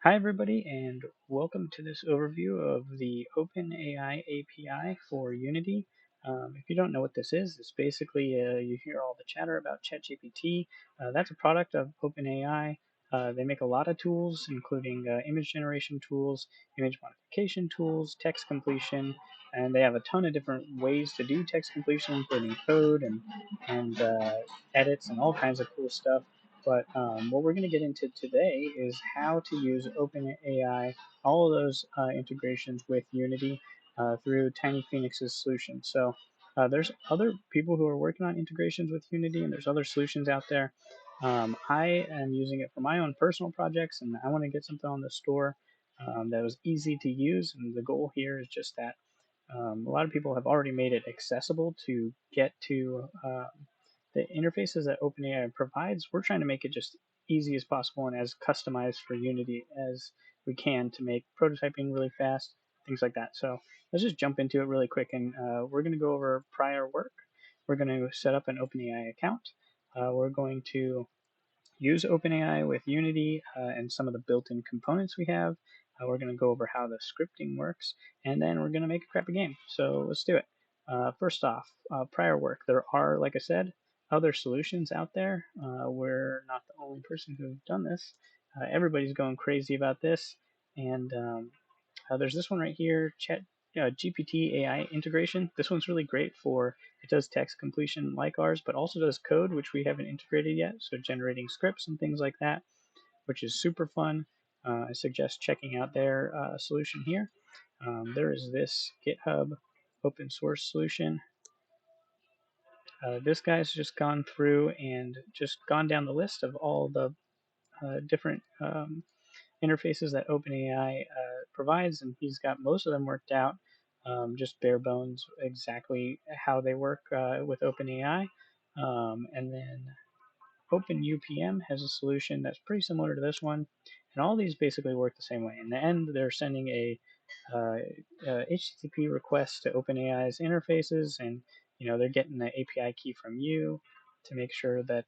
Hi, everybody, and welcome to this overview of the OpenAI API for Unity. If you don't know what this is, it's basically you hear all the chatter about ChatGPT. That's a product of OpenAI. They make a lot of tools, including image generation tools, image modification tools, text completion, and they have a ton of different ways to do text completion, including code and edits and all kinds of cool stuff. But what we're going to get into today is how to use OpenAI, all of those integrations with Unity through Tiny Phoenix's solution. So there's other people who are working on integrations with Unity, and there's other solutions out there. I am using it for my own personal projects, and I want to get something on the store that was easy to use. And the goal here is just that a lot of people have already made it accessible to get to the interfaces that OpenAI provides. We're trying to make it just easy as possible and as customized for Unity as we can to make prototyping really fast, things like that. So let's just jump into it really quick, and we're going to go over prior work. We're going to set up an OpenAI account. We're going to use OpenAI with Unity and some of the built-in components we have. We're going to go over how the scripting works, and then we're going to make a crappy game. So let's do it. First off, prior work. There are, like I said, other solutions out there. We're not the only person who's done this. Everybody's going crazy about this, and there's this one right here, Chat GPT AI integration. This one's really great for it does text completion like ours, but also does code, which we haven't integrated yet. So generating scripts and things like that, which is super fun. I suggest checking out their solution here. There is this GitHub open source solution. This guy's just gone through and just gone down the list of all the different interfaces that OpenAI provides, and he's got most of them worked out, just bare bones exactly how they work with OpenAI. And then OpenUPM has a solution that's pretty similar to this one, and all these basically work the same way. In the end, they're sending a HTTP request to OpenAI's interfaces, and they're getting the API key from you to make sure that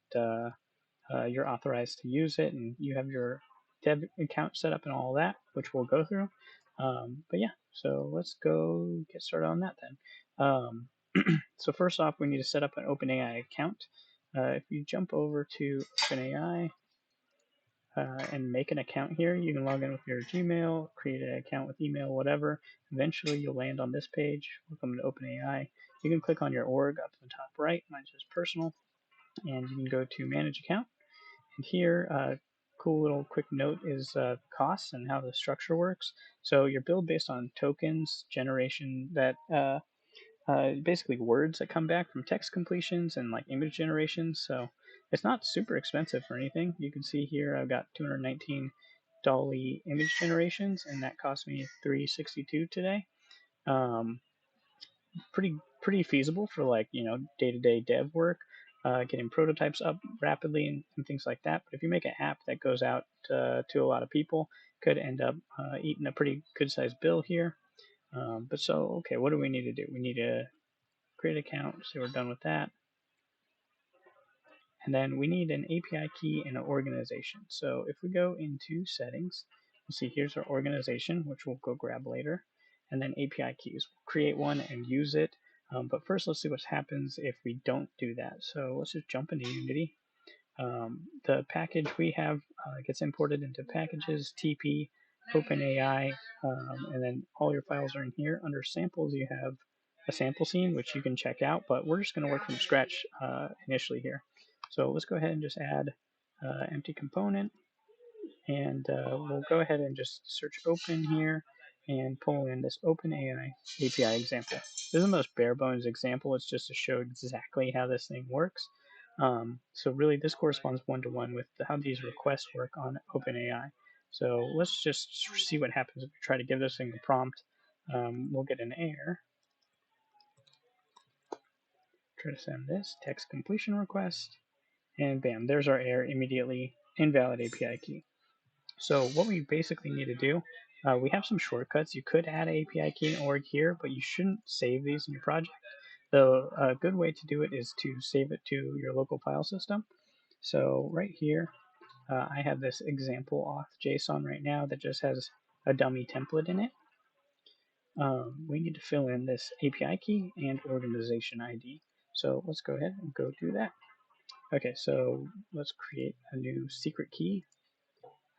you're authorized to use it and you have your dev account set up and all that, which we'll go through. But yeah, so let's go get started on that then. So first off, we need to set up an OpenAI account. If you jump over to OpenAI and make an account here, you can log in with your Gmail, create an account with email, whatever. Eventually, you'll land on this page. Welcome to OpenAI. You can click on your org up in the top right. Mine says personal, and you can go to manage account. And here, cool little quick note is costs and how the structure works. So you're billed based on tokens generation that basically words that come back from text completions and like image generations. So it's not super expensive for anything. You can see here I've got 219 DALL-E image generations, and that cost me 362 today. Um, pretty feasible for like day-to-day dev work, getting prototypes up rapidly and things like that. But if you make an app that goes out to a lot of people, could end up eating a pretty good sized bill here. But so okay, what do we need to do? We need to create an account. So we're done with that. And then we need an API key and an organization. So if we go into settings, you'll see here's our organization, which we'll go grab later. And then API keys. We'll create one and use it. But first, let's see what happens if we don't do that. So let's just jump into Unity. The package we have gets imported into packages, TP, OpenAI, and then all your files are in here. Under samples, you have a sample scene, which you can check out, but we're just going to work from scratch initially here. So let's go ahead and just add empty component, and we'll go ahead and just search open here and pull in this OpenAI API example. This is the most bare bones example. It's just to show exactly how this thing works. So really this corresponds one-to-one with how these requests work on OpenAI. So let's just see what happens if we try to give this thing a prompt. We'll get an error. Try to send this text completion request, and bam, there's our error immediately, invalid API key. So what we basically need to do, we have some shortcuts. You could add API key and org here, but you shouldn't save these in your project. A good way to do it is to save it to your local file system. So right here, I have this example auth JSON right now that just has a dummy template in it. We need to fill in this API key and organization ID. So let's go ahead and go do that. Okay, so let's create a new secret key.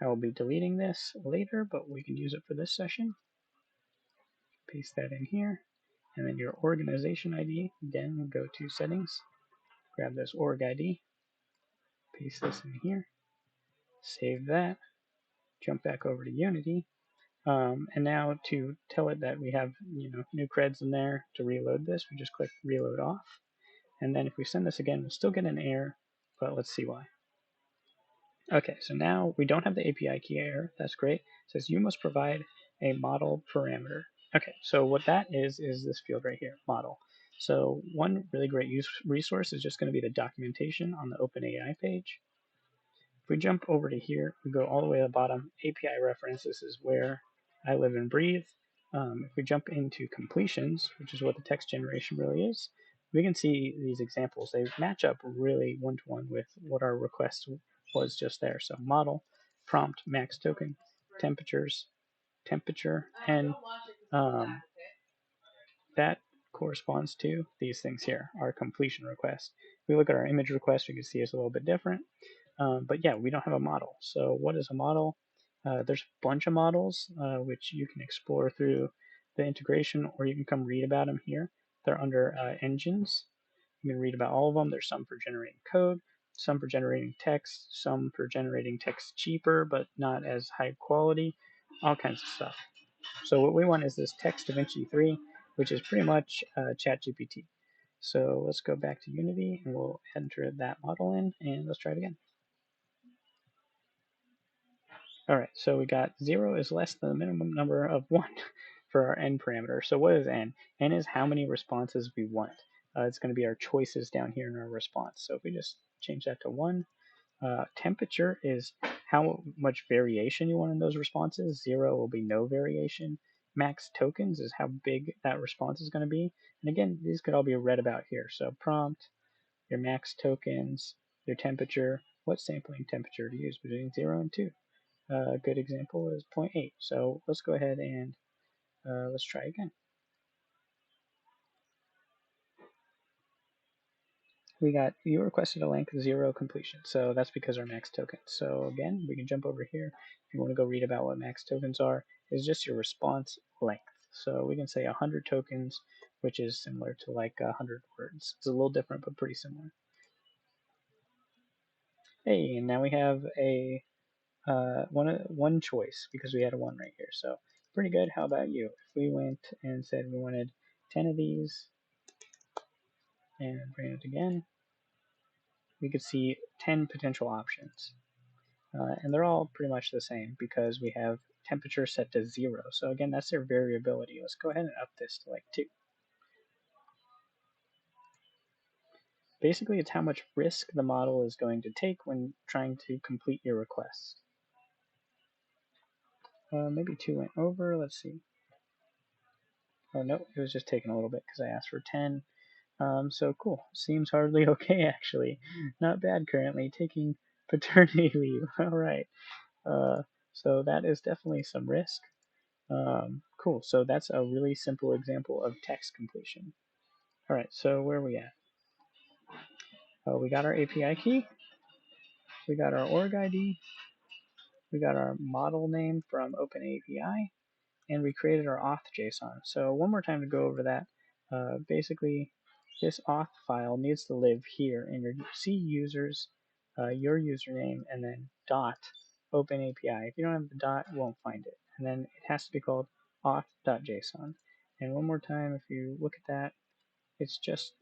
I will be deleting this later, but we can use it for this session. Paste that in here. And then your organization ID, again, go to settings, grab this org ID, paste this in here, save that, jump back over to Unity. And now to tell it that we have new creds in there to reload this, we just click reload off. And then if we send this again, we'll still get an error, but let's see why. Okay, so now we don't have the API key error. That's great. It says you must provide a model parameter. Okay, so what that is this field right here, model. So one really great resource is just going to be the documentation on the OpenAI page. If we jump over to here, we go all the way to the bottom, API reference, this is where I live and breathe. If we jump into completions, which is what the text generation really is, we can see these examples. They match up really one-to-one with what our request was just there. So model, prompt, max token, temperatures, temperature, and that corresponds to these things here, our completion request. If we look at our image request, we can see it's a little bit different. But yeah, we don't have a model. So what is a model? There's a bunch of models which you can explore through the integration, or you can come read about them here. They're under engines. You can read about all of them. There's some for generating code, some for generating text, some for generating text cheaper but not as high quality, all kinds of stuff. So what we want is this text DaVinci 3, which is pretty much ChatGPT. So let's go back to Unity and we'll enter that model in and let's try it again. All right, so we got 0 is less than the minimum number of 1 for our n parameter. So what is n? N is how many responses we want. It's going to be our choices down here in our response. So if we just change that to 1, temperature is how much variation you want in those responses. 0 will be no variation. Max tokens is how big that response is going to be. And again, these could all be read about here. So prompt, your max tokens, your temperature, what sampling temperature to use between 0 and 2. A good example is 0.8. So let's go ahead and let's try again. We got, you requested a length 0 completion. So that's because our max tokens. So again, we can jump over here. If you want to go read about what max tokens are, is just your response length. So we can say 100 tokens, which is similar to like 100 words. It's a little different, but pretty similar. Hey, and now we have a one choice because we had a 1 right here. So pretty good. How about you? If we went and said we wanted 10 of these and ran it again, we could see 10 potential options. And they're all pretty much the same because we have temperature set to 0. So again, that's their variability. Let's go ahead and up this to like 2. Basically, it's how much risk the model is going to take when trying to complete your request. Maybe 2 went over. Let's see. Oh, no, it was just taking a little bit because I asked for 10. So cool. Seems hardly okay, actually. Not bad currently. Taking paternity leave. All right. So that is definitely some risk. Cool. So that's a really simple example of text completion. All right. So where are we at? We got our API key. We got our org ID. We got our model name from OpenAPI. And we created our auth JSON. So one more time to go over that. Basically, this auth file needs to live here in your C users, your username, and then dot OpenAPI. If you don't have the dot, it won't find it. And then it has to be called auth.json. And one more time, if you look at that, it's just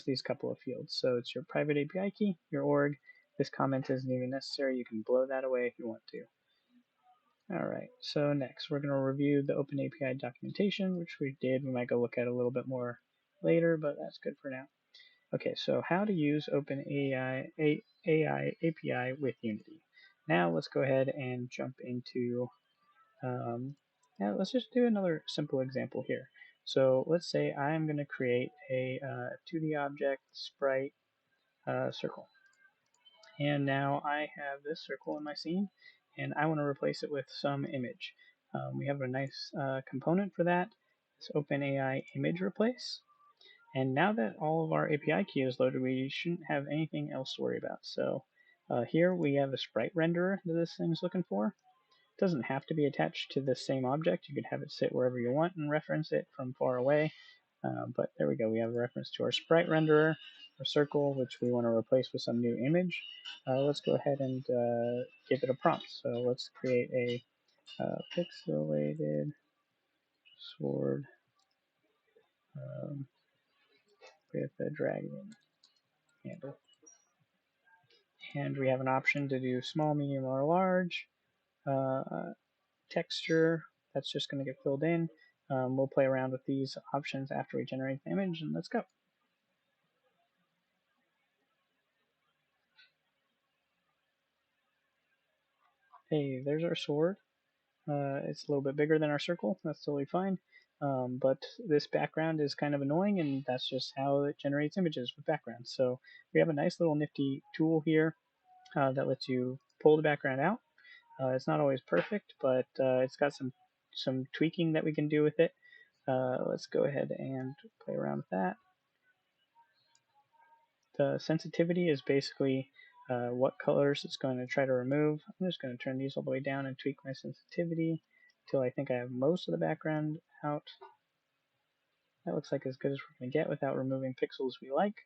these couple of fields. So it's your private API key, your org. This comment isn't even necessary. You can blow that away if you want to. All right, so next we're going to review the OpenAPI documentation, which we did. We might go look at a little bit more later, but that's good for now. Okay, so how to use OpenAI API with Unity. Now let's go ahead and jump into, now let's just do another simple example here. So let's say I'm going to create a 2D object sprite circle. And now I have this circle in my scene, and I want to replace it with some image. We have a nice component for that. It's OpenAI image replace. And now that all of our API key is loaded, we shouldn't have anything else to worry about. So here we have a sprite renderer that this thing's looking for. It doesn't have to be attached to the same object. You could have it sit wherever you want and reference it from far away. But there we go. We have a reference to our sprite renderer, our circle, which we want to replace with some new image. Let's go ahead and give it a prompt. So let's create a pixelated sword with a dragon handle. And we have an option to do small, medium, or large. Texture, that's just going to get filled in. We'll play around with these options after we generate the image, and let's go. Hey, there's our sword. It's a little bit bigger than our circle. That's totally fine. But this background is kind of annoying, and that's just how it generates images with backgrounds. So we have a nice little nifty tool here that lets you pull the background out. It's not always perfect, but it's got some tweaking that we can do with it. Let's go ahead and play around with that. The sensitivity is basically what colors it's going to try to remove. I'm just going to turn these all the way down and tweak my sensitivity until I think I have most of the background out. That looks like as good as we're going to get without removing pixels we like.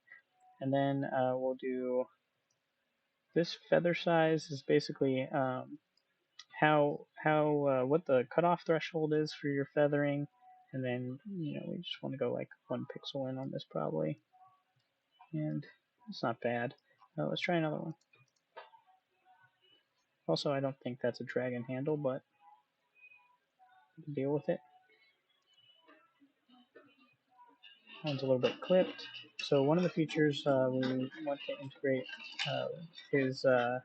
And then we'll do this feather size is basically what the cutoff threshold is for your feathering, and then we just want to go like 1 pixel in on this probably, and it's not bad. Let's try another one. Also, I don't think that's a dragon handle, but deal with it. One's a little bit clipped. So one of the features we want to integrate is the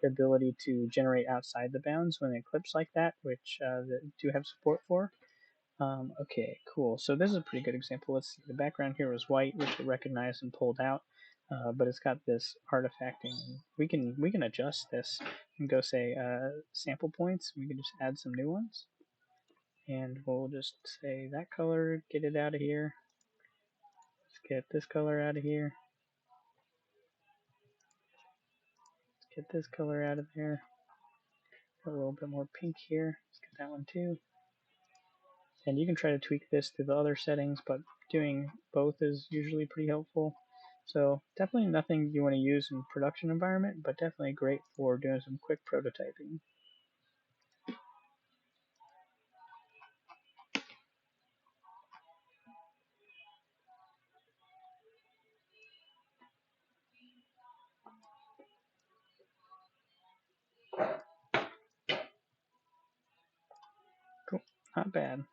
ability to generate outside the bounds when it clips like that, which they do have support for. Okay, cool. So this is a pretty good example. Let's see. The background here was white, which it recognized and pulled out, but it's got this artifacting. We can adjust this and go say sample points. We can just add some new ones, and we'll just say that color, get it out of here. Let's get this color out of here. Let's get this color out of there. A little bit more pink here. Let's get that one too. And you can try to tweak this to the other settings, but doing both is usually pretty helpful. So definitely nothing you want to use in production environment, but definitely great for doing some quick prototyping. Cool, not bad.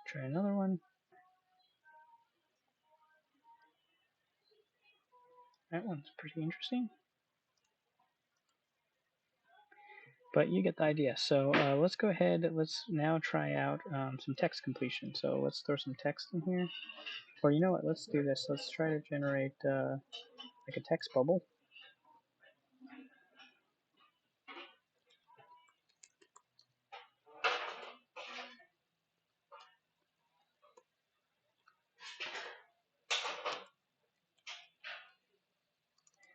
Try another one. That one's pretty interesting. But you get the idea. So let's go ahead. Let's now try out some text completion. So let's throw some text in here. Or you know what? Let's do this. Let's try to generate like a text bubble.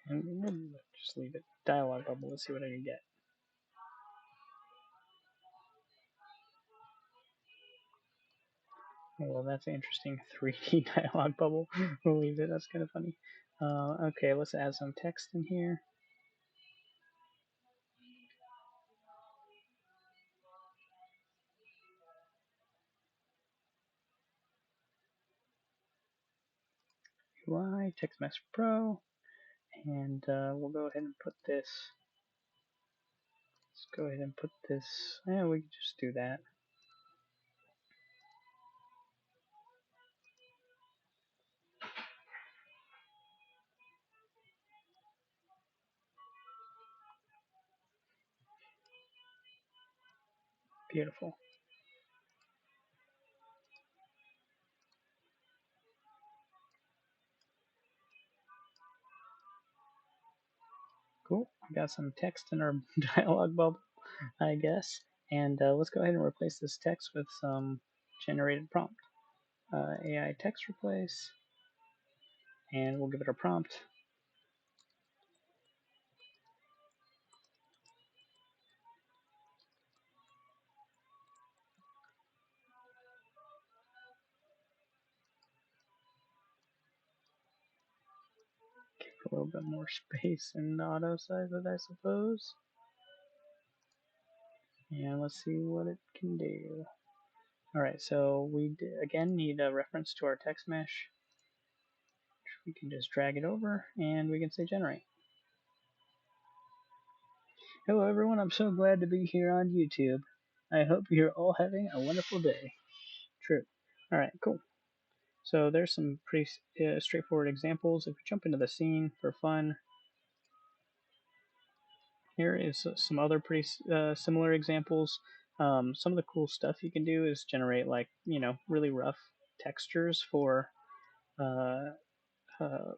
And we'll just leave it. Dialog bubble. Let's see what I can get. Well, that's an interesting 3D dialog bubble. We'll leave it. That's kind of funny. Okay, let's add some text in here. UI, Text Mesh Pro, and we'll go ahead and put this. Let's go ahead and put this. Yeah, we can just do that. Beautiful. got some text in our dialog bubble, I guess. And let's go ahead and replace this text with some generated prompt. AI text replace, and we'll give it a prompt. Give it a little bit more space and auto size it, I suppose. And let's see what it can do. Alright, so we again need a reference to our text mesh. We can just drag it over and we can say generate. Hello everyone, I'm so glad to be here on YouTube. I hope you're all having a wonderful day. True. Alright, cool. So there's some pretty straightforward examples. If we jump into the scene for fun, here is some other pretty similar examples. Some of the cool stuff you can do is generate really rough textures for uh, uh,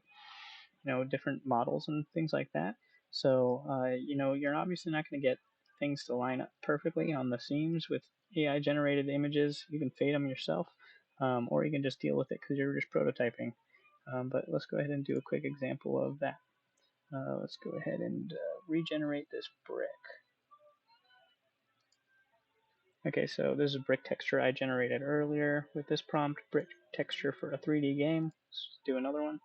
different models and things like that. So you're obviously not going to get things to line up perfectly on the seams with AI generated images. You can fade them yourself, or you can just deal with it because you're just prototyping. But let's go ahead and do a quick example of that. Let's go ahead and regenerate this brick. Okay, so this is brick texture I generated earlier with this prompt, brick texture for a 3D game. Let's do another one.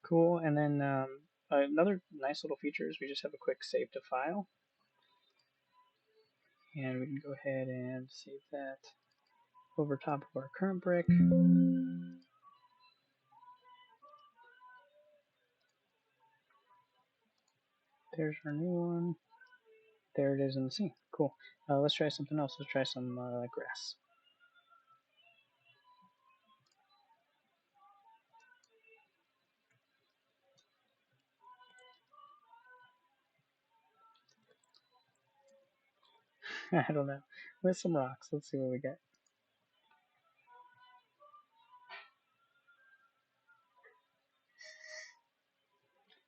Cool, and then another nice little feature is we just have a quick save to file. And we can go ahead and save that over top of our current brick. There's our new one. There it is in the scene. Cool. Let's try something else. Let's try some grass. I don't know. With some rocks. Let's see what we get.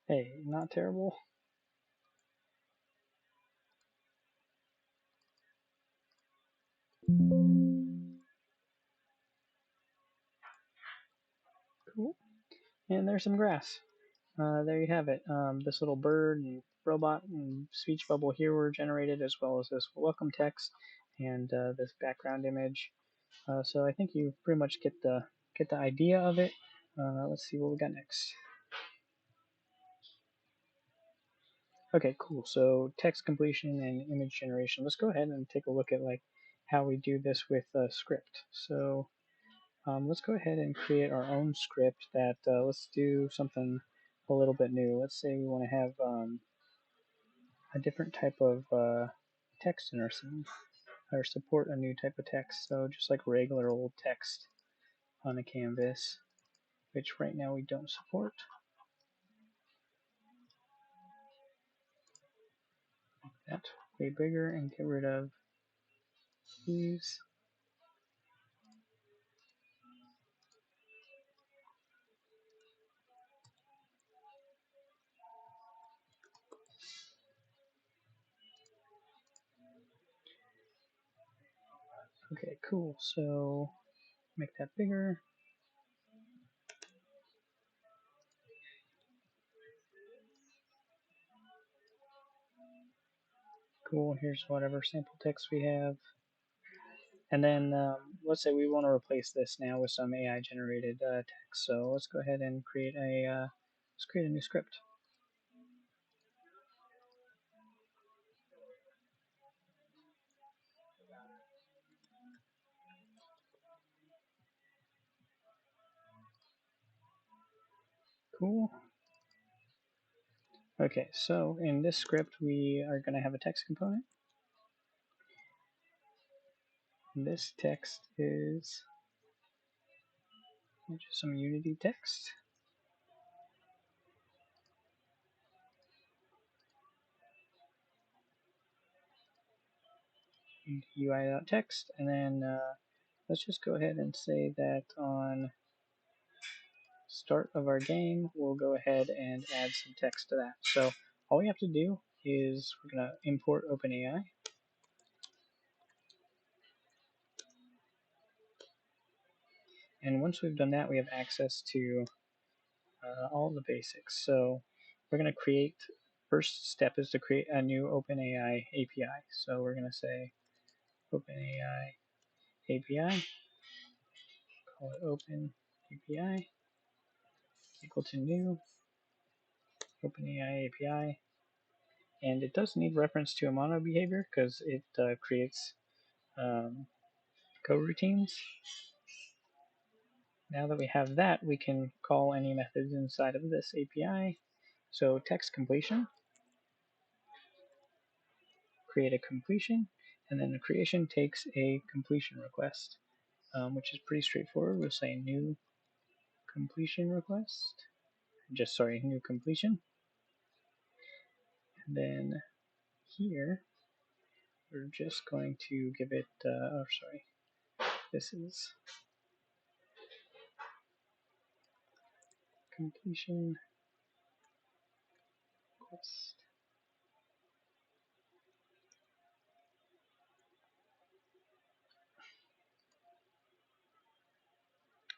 Hey, not terrible. Cool. And there's some grass. There you have it. This little bird and robot and speech bubble here were generated, as well as this welcome text and this background image. So I think you pretty much get the idea of it. Let's see what we got next. Okay, cool. So text completion and image generation. Let's go ahead and take a look at how we do this with a script. So let's go ahead and create our own script that let's do something a little bit new. Let's say we want to have a different type of text in our scene, or support a new type of text. So just like regular old text on a canvas, which right now we don't support. That way bigger and get rid of these. Okay, cool. So make that bigger. Cool. Here's whatever sample text we have. And then let's say we want to replace this now with some AI generated text. So let's go ahead and create a new script. Cool. Okay, so in this script we are going to have a text component. And this text is just some Unity text. UI.text, and then let's just go ahead and say that on start of our game, we'll go ahead and add some text to that. So all we have to do is we're going to import OpenAI. And once we've done that, we have access to all the basics. So we're going to create, first step is to create a new OpenAI API. So we're going to say OpenAI API, call it Open API, equal to new OpenAI API. And it does need reference to a mono behavior because it creates coroutines. Now that we have that, we can call any methods inside of this API. So text completion, create a completion, and then the creation takes a completion request, which is pretty straightforward. We'll say new completion request, new completion. And then here, we're just going to give it, this is completion request.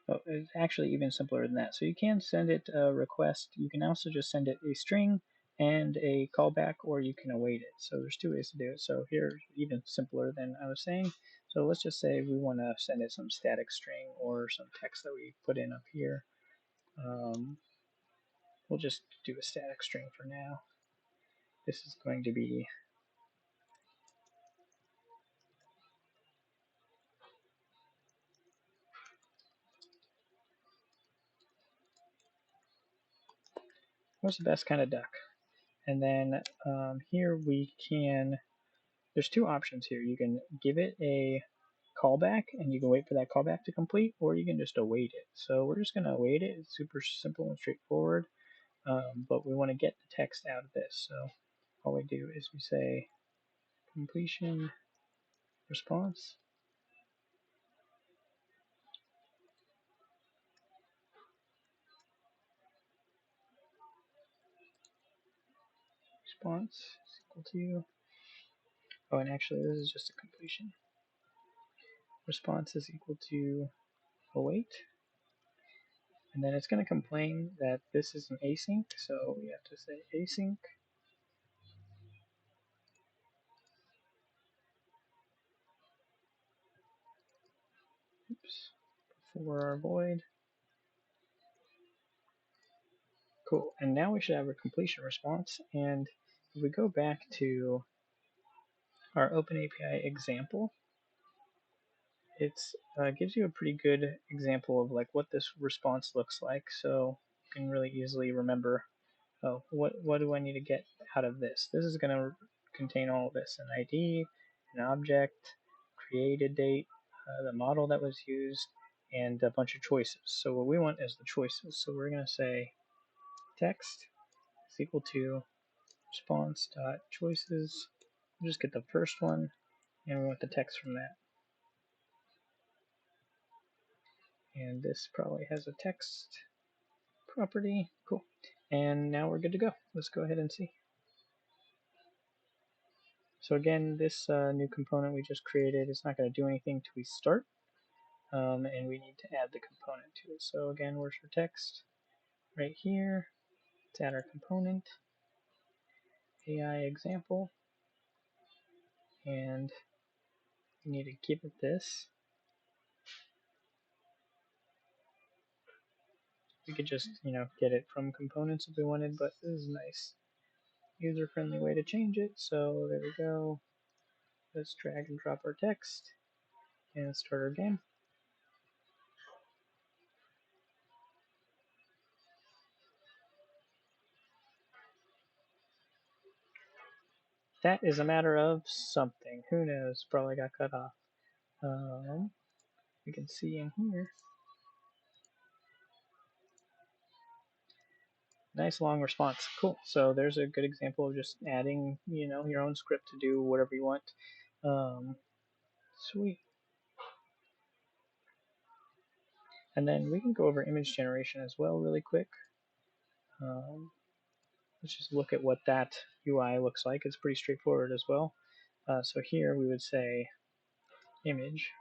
Oh, it's actually even simpler than that. So you can send it a request. You can also just send it a string and a callback, or you can await it. So there's two ways to do it. So here's even simpler than I was saying. So let's just say we want to send it some static string or some text that we put in up here. We'll just do a static string for now. This is going to be what's the best kind of duck? And then here we can, there's two options here. You can give it a callback and you can wait for that callback to complete, or you can just await it. So we're just going to await it. It's super simple and straightforward, but we want to get the text out of this. So all we do is we say completion response. Response is equal to, oh, and actually this is just a completion. Response is equal to await. And then it's going to complain that this is an async, so we have to say async. Oops, before our void. Cool, and now we should have a completion response. And if we go back to our OpenAPI example, it gives you a pretty good example of like what this response looks like. So you can really easily remember, oh, what do I need to get out of this? This is going to contain all of this: an ID, an object, created date, the model that was used, and a bunch of choices. So what we want is the choices. So we're going to say text is equal to response.choices. We'll just get the first one, and we want the text from that. And this probably has a text property. Cool. And now we're good to go. Let's go ahead and see. So again, this new component we just created is not going to do anything till we start. And we need to add the component to it. So again, where's our text? Right here. Let's add our component, AI example, and we need to give it this. We could just, get it from components if we wanted, but this is a nice user-friendly way to change it. So there we go. Let's drag and drop our text and start our game. That is a matter of something. Who knows? Probably got cut off. You can see in here. Nice long response. Cool. So there's a good example of just adding, your own script to do whatever you want. Sweet. And then we can go over image generation as well really quick. Let's just look at what that UI looks like. It's pretty straightforward as well. So here we would say image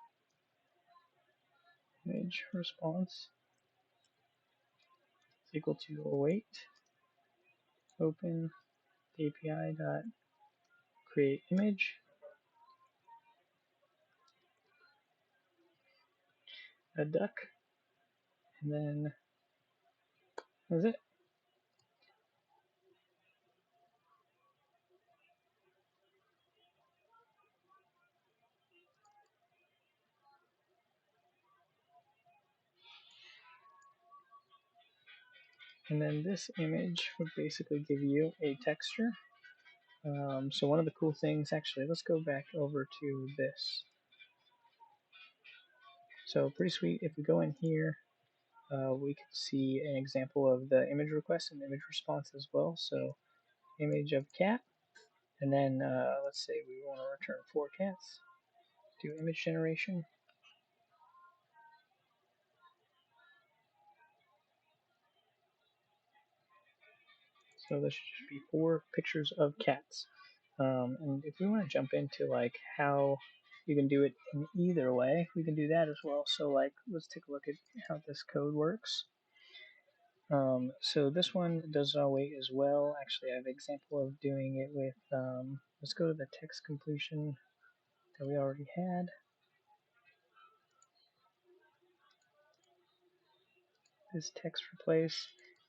response is equal to await open API dot create image, a duck, and then that's it. And then this image would basically give you a texture. So one of the cool things, actually, let's go back over to this. So pretty sweet. If we go in here, we can see an example of the image request and image response as well. So image of cat, and then let's say we want to return 4 cats. Do image generation. So this should be 4 pictures of cats. And if we want to jump into like how you can do it in either way, we can do that as well. So like let's take a look at how this code works. So this one does await as well. Actually, I have an example of doing it with, let's go to the text completion that we already had. This text replace.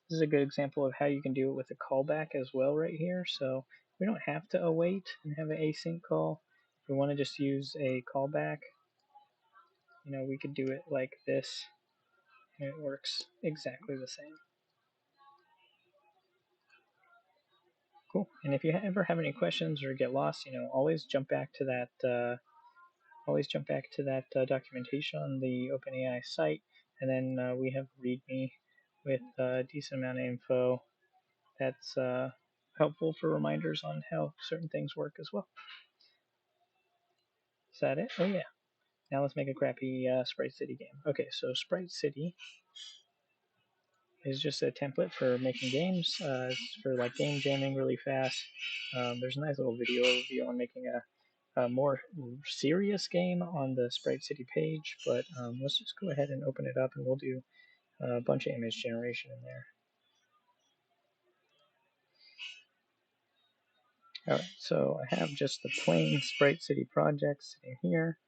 This is a good example of how you can do it with a callback as well right here. So we don't have to await and have an async call. If we want to just use a callback, we could do it like this, and it works exactly the same. Cool. And if you ever have any questions or get lost, always jump back to that documentation on the OpenAI site, and then we have README with a decent amount of info that's helpful for reminders on how certain things work as well. Is that it? Oh yeah. Now let's make a crappy Sprite City game. Okay, so Sprite City is just a template for making games. It's for like game jamming really fast. There's a nice little video overview on making a more serious game on the Sprite City page, but let's just go ahead and open it up and we'll do a bunch of image generation in there. Alright, so I have just the plain Sprite City project sitting here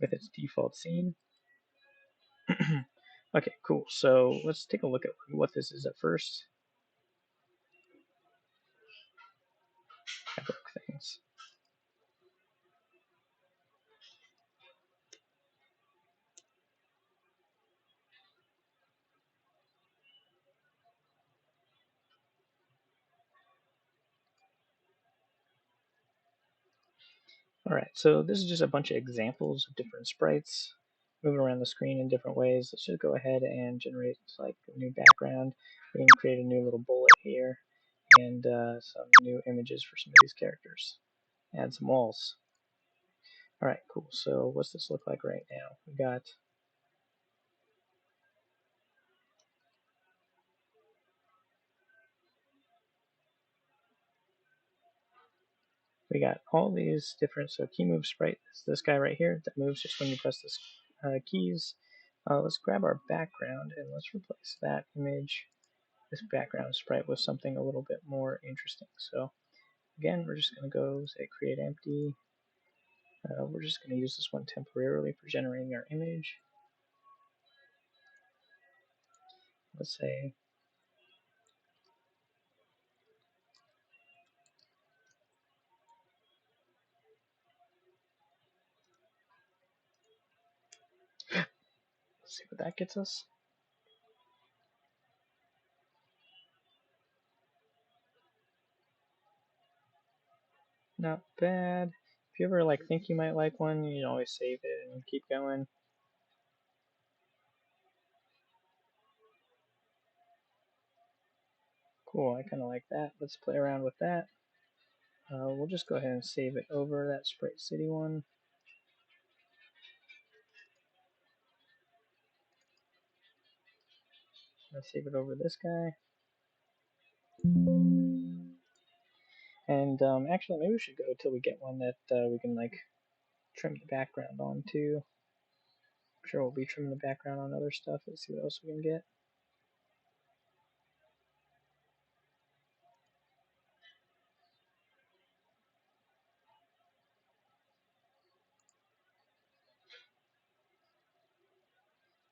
with its default scene. Okay, cool. So let's take a look at what this is at first. I broke things. Alright, so this is just a bunch of examples of different sprites moving around the screen in different ways. Let's just go ahead and generate like a new background. We can create a new little bullet here and some new images for some of these characters. Add some walls. Alright, cool. So what's this look like right now? We got all these different, so key move sprite is this guy right here that moves just when you press this keys. Let's grab our background and let's replace that image, this background sprite, with something a little bit more interesting. So again, we're just going to go say create empty. We're just going to use this one temporarily for generating our image. Let's say let's see what that gets us. Not bad. If you ever like think you might like one, you can always save it and keep going. Cool, I kind of like that. Let's play around with that. We'll just go ahead and save it over that Sprite City one. gonna save it over this guy. And actually, maybe we should go until we get one that we can like trim the background on too. I'm sure we'll be trimming the background on other stuff. Let's see what else we can get.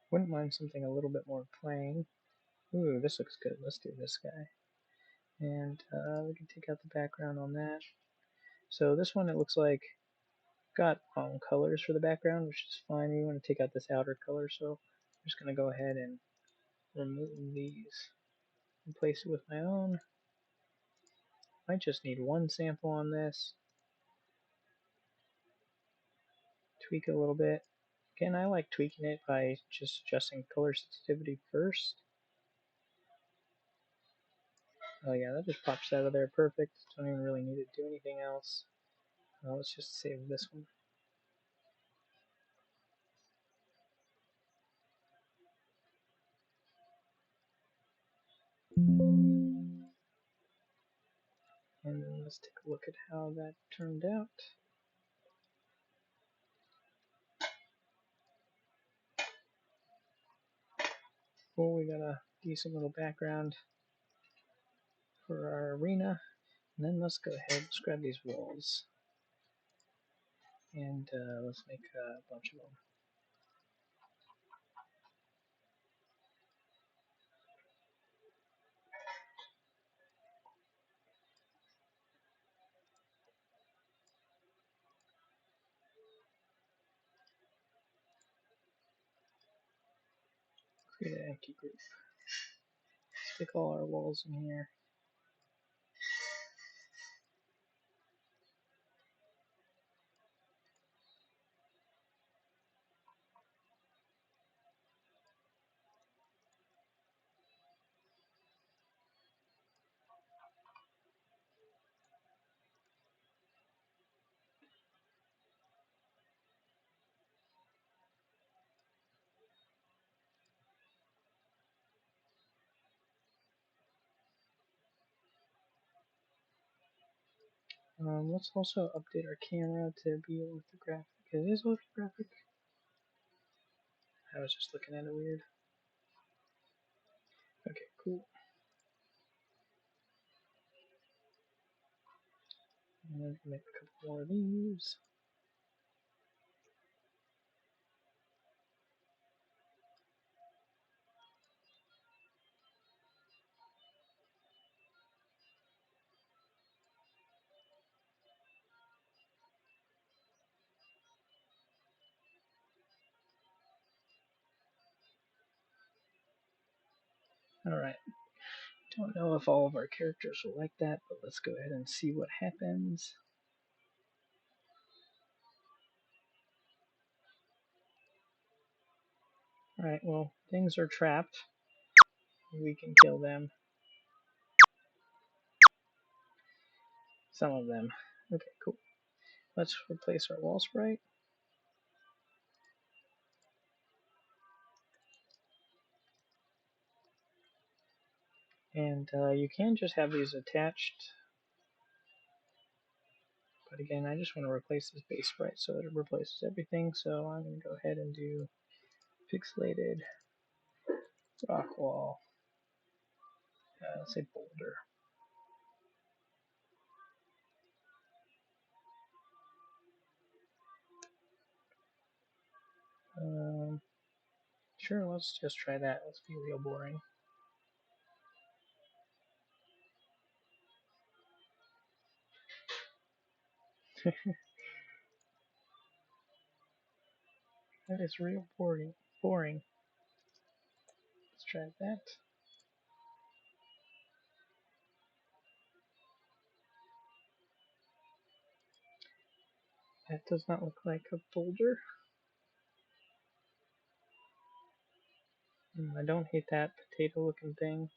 Wouldn't mind something a little bit more plain. Ooh, this looks good. Let's do this guy. And we can take out the background on that. So this one, it looks like got colors for the background, which is fine. We want to take out this outer color, so I'm just going to go ahead and remove these. Replace it with my own. I just need one sample on this. Tweak it a little bit. Again, I like tweaking it by just adjusting color sensitivity first. Oh yeah, that just pops out of there perfect. Don't even really need to do anything else. Let's just save this one. And then let's take a look at how that turned out. Cool, we got a decent little background for our arena. And then let's go ahead, let's grab these walls. And let's make a bunch of them. Create an empty group. Stick all our walls in here. Let's also update our camera to be orthographic. It is orthographic. I was just looking at it weird. Okay, cool. And then make a couple more of these. Alright. Don't know if all of our characters will like that, but let's go ahead and see what happens. Alright, well, things are trapped. We can kill them. Some of them. Okay, cool. Let's replace our wall sprite. And you can just have these attached. But again, I just want to replace this base sprite so that it replaces everything. So I'm going to go ahead and do pixelated rock wall. Let's say boulder. Sure, let's just try that. Let's be real boring. That is real boring. Let's try that. That does not look like a boulder. I don't hate that potato looking thing.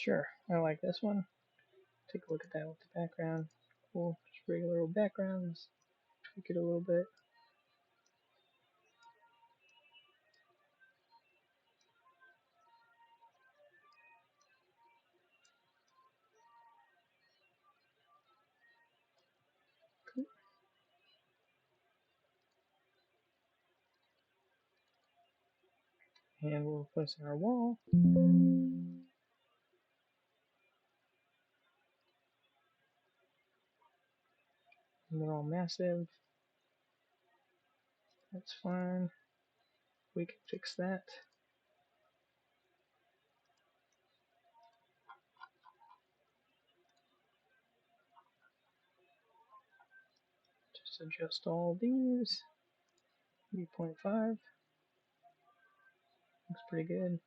Sure, I like this one. Take a look at that with the background. Cool, just regular little backgrounds. Tweak it a little bit. Cool. And we'll place in our wall. And they're all massive. That's fine. We can fix that. Just adjust all these. 8.5. Looks pretty good.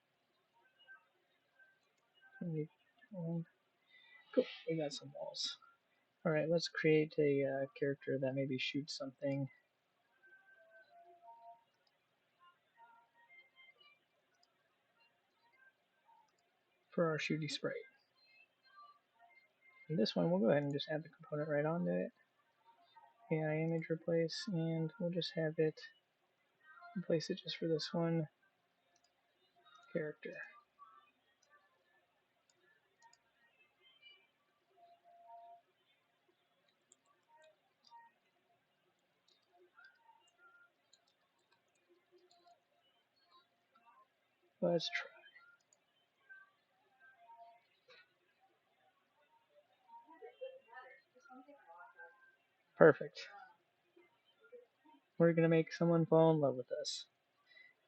Cool, we got some walls. Alright, let's create a character that maybe shoots something for our shooty sprite. And this one, we'll go ahead and just add the component right onto it. AI image replace, and we'll just have it replace it just for this one character. Let's try. Perfect. We're gonna make someone fall in love with us.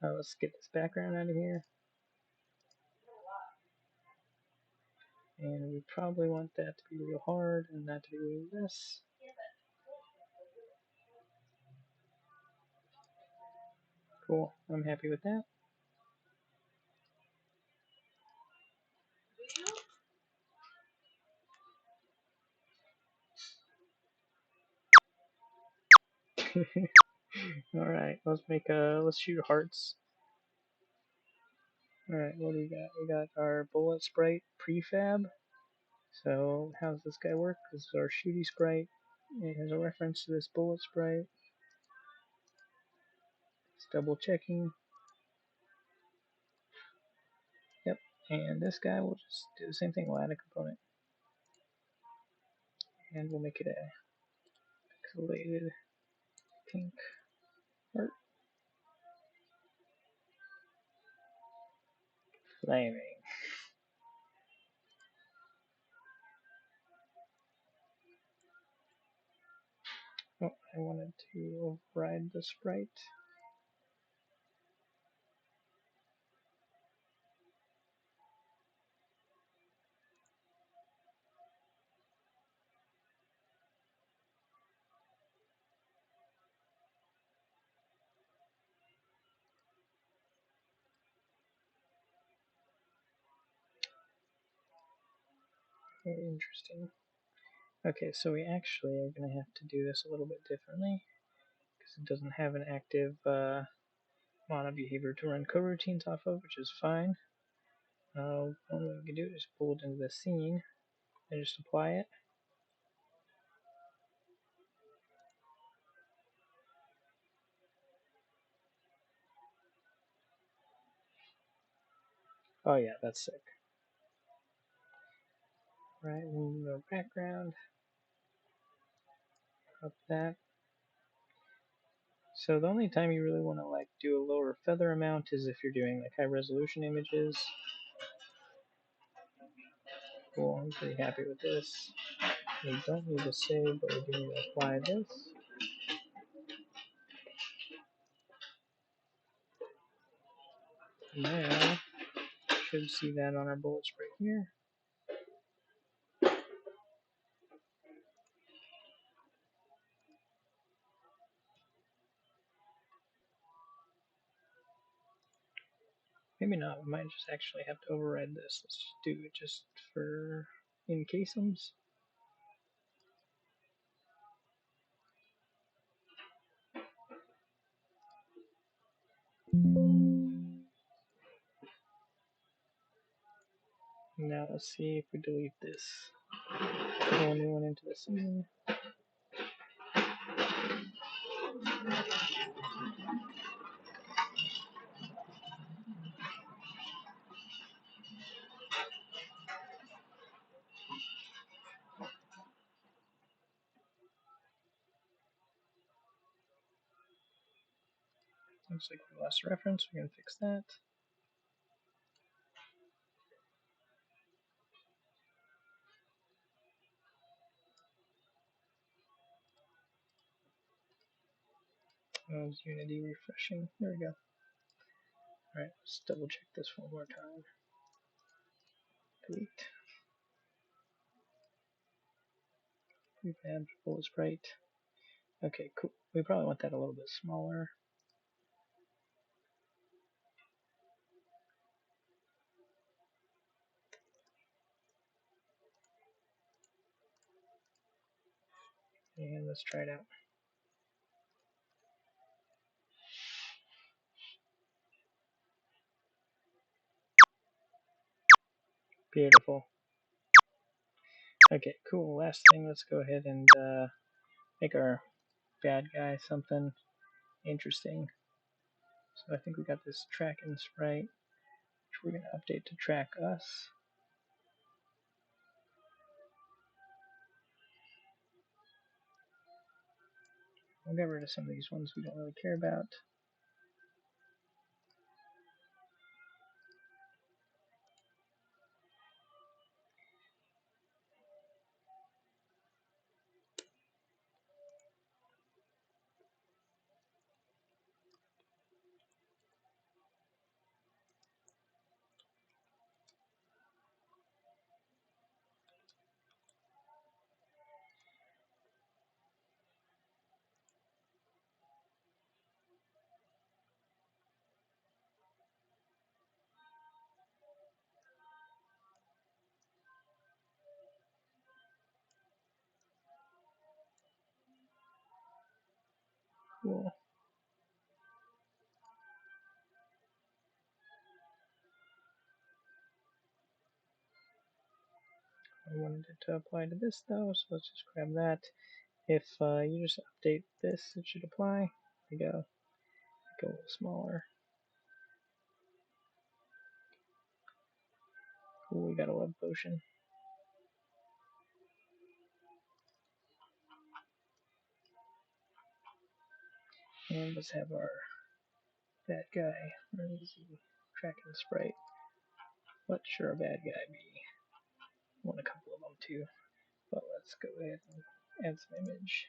Let's get this background out of here. And we probably want that to be real hard and that to be real this. Cool, I'm happy with that. Alright, let's shoot hearts. Alright, what do we got? We got our bullet sprite prefab. So how does this guy work? This is our shooty sprite. It has a reference to this bullet sprite. It's double checking. Yep, and this guy will just do the same thing. We'll add a component. And we'll make it a pixelated pink heart. Flaming. Oh, I wanted to override the sprite. Very interesting. Okay, so we actually are going to have to do this a little bit differently because it doesn't have an active mono behavior to run coroutines off of, which is fine. One way we can do it is pull it into the scene and just apply it. Oh yeah, that's sick. Right, we move our background up that. So the only time you really want to like do a lower feather amount is if you're doing like high resolution images. Cool, I'm pretty happy with this. We don't need to save, but we do need to apply this. Now, should see that on our bullets right here. Maybe not, we might just actually have to override this. Let's just do it just for in caseums. Now let's see if we delete this. Pull a new one into the scene. Looks like we lost a reference. We're going to fix that. Oh, it's Unity refreshing. There we go. Alright, let's double check this one more time. Delete. Prefab bullet sprite. Okay, cool. We probably want that a little bit smaller. And let's try it out. Beautiful. Okay, cool. Last thing, let's go ahead and make our bad guy something interesting. So I think we got this tracking sprite, which we're going to update to track us. We'll get rid of some of these ones we don't really care about. Cool. I wanted it to apply to this though, so let's just grab that. If you just update this, it should apply. There we go. Go a little smaller. Cool, we got a love potion. And let's have our bad guy. Where is he? Tracking sprite. What should our bad guy be? I want a couple of them too. But let's go ahead and add some image.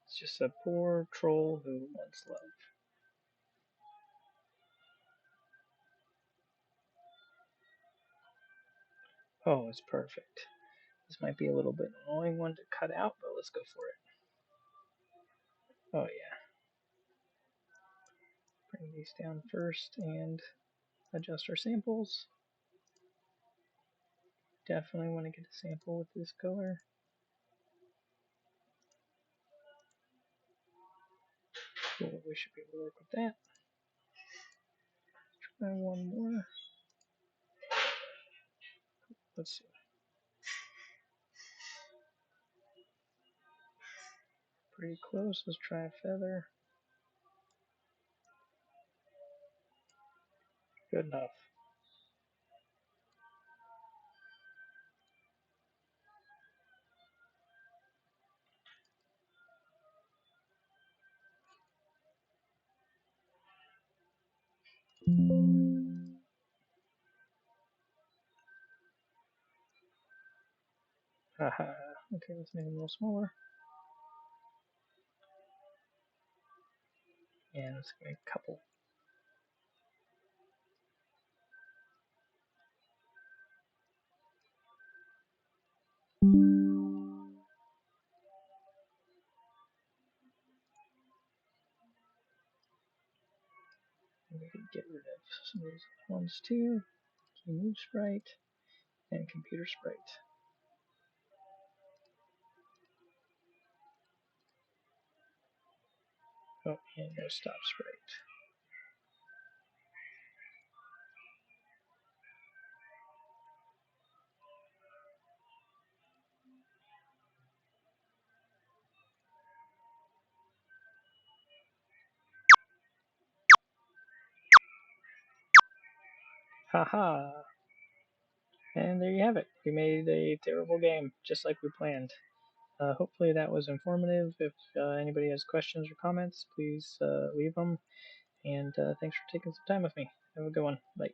It's just a poor troll who wants love. Oh, it's perfect. This might be a little bit annoying one to cut out, but let's go for it. Oh yeah. Bring these down first and adjust our samples. Definitely want to get a sample with this color. Cool, we should be able to work with that. Try one more. Let's see. Pretty close. Let's try a feather. Good enough. Haha. Okay, let's make it a little smaller. And let's make a couple. And we can get rid of some of these ones too. Move sprite and computer sprite. Oh, and no stop sprite. Haha! And there you have it. We made a terrible game, just like we planned. Hopefully that was informative. If anybody has questions or comments, please leave them. And thanks for taking some time with me. Have a good one. Bye.